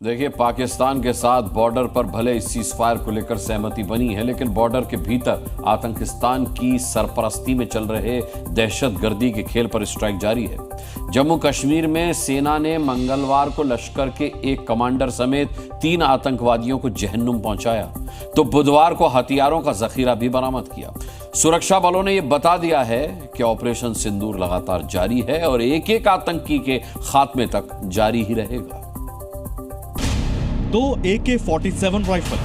देखिए, पाकिस्तान के साथ बॉर्डर पर भले इस सीज़फायर को लेकर सहमति बनी है, लेकिन बॉर्डर के भीतर आतंकिस्तान की सरपरस्ती में चल रहे दहशतगर्दी के खेल पर स्ट्राइक जारी है। जम्मू कश्मीर में सेना ने मंगलवार को लश्कर के एक कमांडर समेत 3 आतंकवादियों को जहन्नुम पहुंचाया, तो बुधवार को हथियारों का जखीरा भी बरामद किया। सुरक्षा बलों ने यह बता दिया है कि ऑपरेशन सिंदूर लगातार जारी है और एक-एक आतंकी के खात्मे तक जारी ही रहेगा। 2 AK-47 राइफल,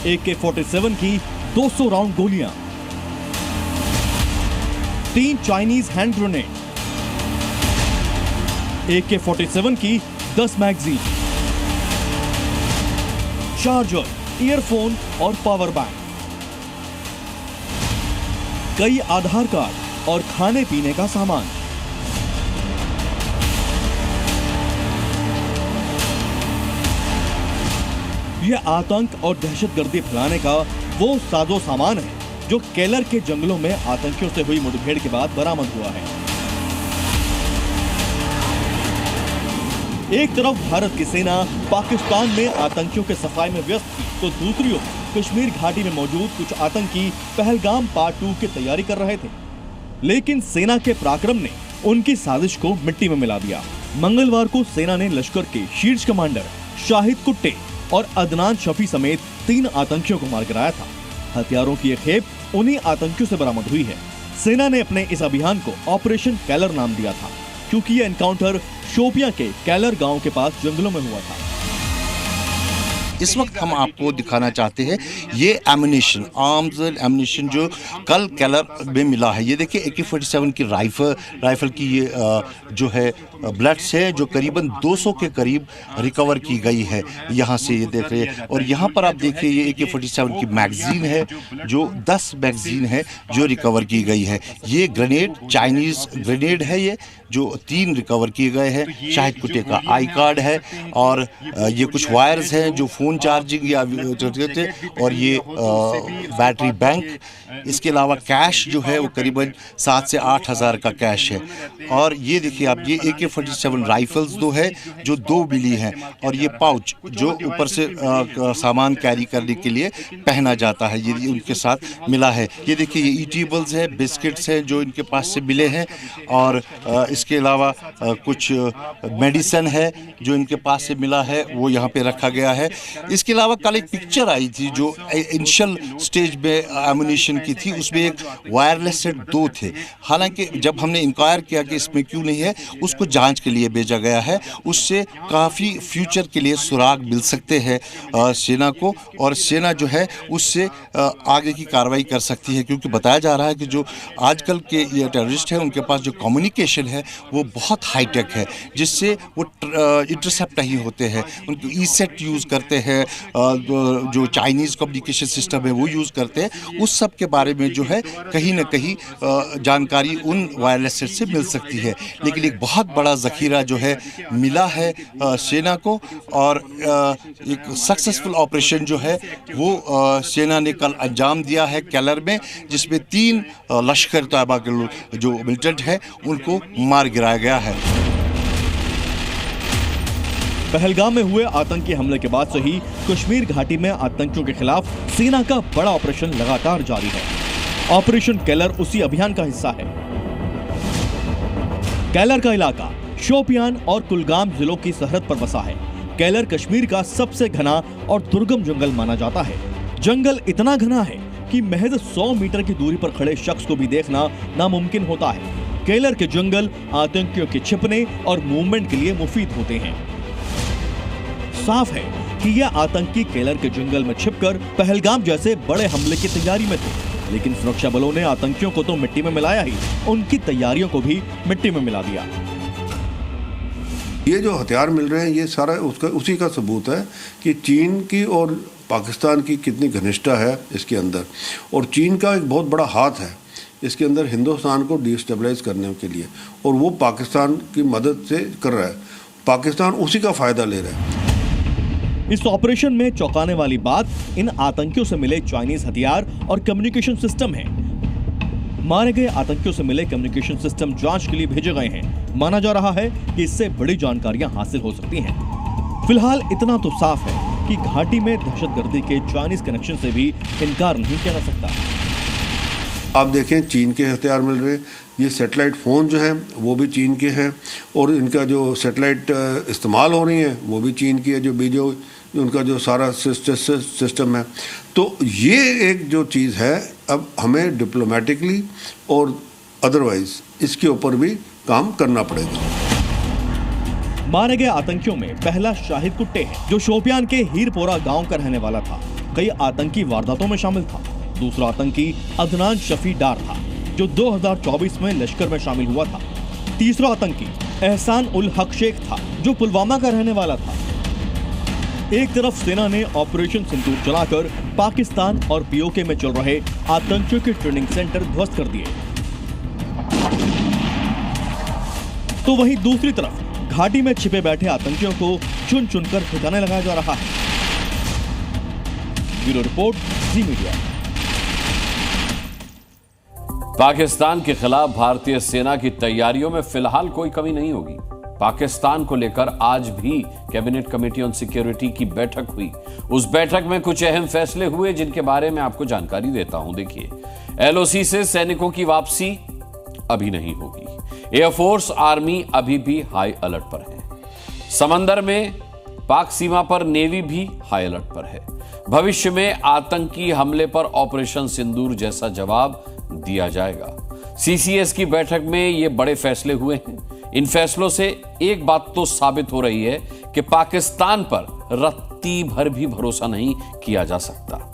AK-47 की 200 राउंड गोलियां, 3 चाइनीज हैंड ग्रेनेड, AK-47 की 10 मैगजीन, चार्जर, ईयरफोन और पावर बैंक, कई आधार कार्ड और खाने पीने का सामान। यह आतंक और दहशतगर्दी फैलाने का वो साजो सामान है जो केलर के जंगलों में आतंकियों से हुई मुठभेड़ के बाद बरामद हुआ है। एक तरफ भारत की सेना पाकिस्तान में आतंकियों के सफाई में व्यस्त थी, तो दूसरी ओर कश्मीर घाटी में मौजूद कुछ आतंकी पहलगाम पार्ट 2 की तैयारी कर रहे थे, लेकिन सेना के पराक्रम ने उनकी साजिश को मिट्टी में मिला दिया। मंगलवार को सेना ने लश्कर के शीर्ष कमांडर शाहिद कुट्टे और अदनान शफी समेत 3 आतंकियों को मार गिराया था। हथियारों की यह खेप उन्हीं आतंकियों से बरामद हुई है। सेना ने अपने इस अभियान को ऑपरेशन कैलर नाम दिया था, क्योंकि यह एनकाउंटर शोपियां के कैलर गांव के पास जंगलों में हुआ था। इस वक्त हम आपको दिखाना चाहते हैं ये एम्युनिशन, आर्म्स एम्युनिशन जो कल केलर में मिला है। ये देखिए AK-47 की राइफल की ये जो है बुलेट्स है जो करीबन 200 के करीब रिकवर की गई है। यहाँ से ये देख रहे हैं, और यहाँ पर आप देखिए ये AK-47 की मैगजीन है जो 10 मैगजीन है जो रिकवर की गई है। ये ग्रेनेड, चाइनीज ग्रेनेड है ये जो 3 रिकवर किए गए हैं। शाहिद कुट्टे का आई कार्ड है, और ये कुछ वायर्स हैं जो फ़ोन चार्जिंग या और ये बैटरी बैंक। इसके अलावा कैश जो है वो करीबन 7 से 8 हज़ार का कैश है। और ये देखिए आप, ये AK-47 राइफल्स 2 है जो 2 मिली हैं, और ये पाउच जो ऊपर से सामान कैरी करने के लिए पहना जाता है, ये उनके साथ मिला है। ये देखिए ये ईटेबल्स है, बिस्किट्स हैं जो इनके पास से मिले हैं, और इसके अलावा कुछ मेडिसिन है जो इनके पास से मिला है, वो यहाँ पे रखा गया है। इसके अलावा कल एक पिक्चर आई थी जो इनिशियल स्टेज में एम्युनिशन की थी, उसमें एक वायरलेस सेट 2 थे। हालांकि जब हमने इंक्वायर किया कि इसमें क्यों नहीं है, उसको जांच के लिए भेजा गया है। उससे काफ़ी फ्यूचर के लिए सुराग मिल सकते हैं सेना को, और सेना जो है उससे आगे की कार्रवाई कर सकती है, क्योंकि बताया जा रहा है कि जो आजकल के ये टेररिस्ट हैं उनके पास जो कम्युनिकेशन है वो बहुत हाईटेक है, जिससे वो इंटरसेप्ट नहीं होते हैं। उनको ई-सेट यूज़ करते हैं, जो चाइनीज़ कम्युनिकेशन सिस्टम है वो यूज़ करते हैं। उस सब के बारे में जो है कहीं ना कहीं जानकारी उन वायरलेस सेट से मिल सकती है। लेकिन एक बहुत बड़ा ज़खीरा जो है मिला है सेना को, और एक सक्सेसफुल ऑपरेशन जो है वो सेना ने कल अंजाम दिया है केलर में, जिसमें 3 लश्कर तैयबा के जो मिलिटेंट है उनको मार गिराया गया है। पहलगाम में हुए आतंकी हमले के बाद से ही कश्मीर घाटी में आतंकियों के खिलाफ सेना का बड़ा ऑपरेशन लगातार जारी है। ऑपरेशन कैलर उसी अभियान का हिस्सा है। कैलर का इलाका शोपियान और कुलगाम जिलों की सरहद पर बसा है। कैलर कश्मीर का सबसे घना और दुर्गम जंगल माना जाता है। जंगल इतना घना है कि महज 100 मीटर की दूरी पर खड़े शख्स को भी देखना नामुमकिन होता है। कैलर के जंगल आतंकियों के छिपने और मूवमेंट के लिए मुफीद होते हैं। साफ है कि यह आतंकी केलर के जंगल में छिपकर पहलगाम जैसे बड़े हमले की तैयारी में थे, लेकिन सुरक्षा बलों ने आतंकियों को तो मिट्टी में मिलाया ही, उनकी तैयारियों को भी मिट्टी में मिला दिया। ये जो हथियार मिल रहे हैं ये सारा उसी का सबूत है कि चीन की और पाकिस्तान की कितनी घनिष्ठता है इसके अंदर, और चीन का एक बहुत बड़ा हाथ है इसके अंदर हिंदुस्तान को डिस्टेबलाइज करने के लिए, और वो पाकिस्तान की मदद से कर रहा है। पाकिस्तान उसी का फायदा ले रहा है। इस ऑपरेशन में चौंकाने वाली बात इन आतंकियों से मिले चाइनीज हथियार और कम्युनिकेशन सिस्टम है। मारे गए आतंकियों से मिले कम्युनिकेशन सिस्टम जांच के लिए भेजे गए हैं। माना जा रहा है कि इससे बड़ी जानकारियां हासिल हो सकती हैं। फिलहाल इतना तो साफ है कि घाटी में दहशतगर्दी के चाइनीज कनेक्शन से भी इनकार नहीं किया जा सकता। आप देखें चीन के हथियार मिल रहे, ये सैटेलाइट फ़ोन जो हैं वो भी चीन के हैं, और इनका जो सैटेलाइट इस्तेमाल हो रही हैं वो भी चीन की है, जो उनका जो सारा सिस्टम है। तो ये एक जो चीज़ है, अब हमें डिप्लोमेटिकली और अदरवाइज इसके ऊपर भी काम करना पड़ेगा। मारे गए आतंकियों में पहला शाहिद कुट्टे है, जो शोपियान के हीरपोरा गांव का रहने वाला था, कई आतंकी वारदातों में शामिल था। दूसरा आतंकी अदनान शफी डार था, जो 2024 में लश्कर में शामिल हुआ था। तीसरा आतंकी एहसान उल हक शेख था, जो पुलवामा का रहने वाला था। एक तरफ सेना ने ऑपरेशन सिंदूर चलाकर पाकिस्तान और पीओके में चल रहे आतंकियों के ट्रेनिंग सेंटर ध्वस्त कर दिए, तो वहीं दूसरी तरफ घाटी में छिपे बैठे आतंकियों को चुन चुनकर ठिकाने लगाया जा रहा है। ब्यूरो रिपोर्ट, जी मीडिया। पाकिस्तान के खिलाफ भारतीय सेना की तैयारियों में फिलहाल कोई कमी नहीं होगी। पाकिस्तान को लेकर आज भी कैबिनेट कमेटी ऑन सिक्योरिटी की बैठक हुई। उस बैठक में कुछ अहम फैसले हुए जिनके बारे में आपको जानकारी देता हूं। देखिए, एलओसी से सैनिकों की वापसी अभी नहीं होगी। एयरफोर्स आर्मी अभी भी हाई अलर्ट पर है। समंदर में पाक सीमा पर नेवी भी हाई अलर्ट पर है। भविष्य में आतंकी हमले पर ऑपरेशन सिंदूर जैसा जवाब दिया जाएगा। सीसीएस की बैठक में ये बड़े फैसले हुए हैं। इन फैसलों से एक बात तो साबित हो रही है कि पाकिस्तान पर रत्ती भर भी भरोसा नहीं किया जा सकता।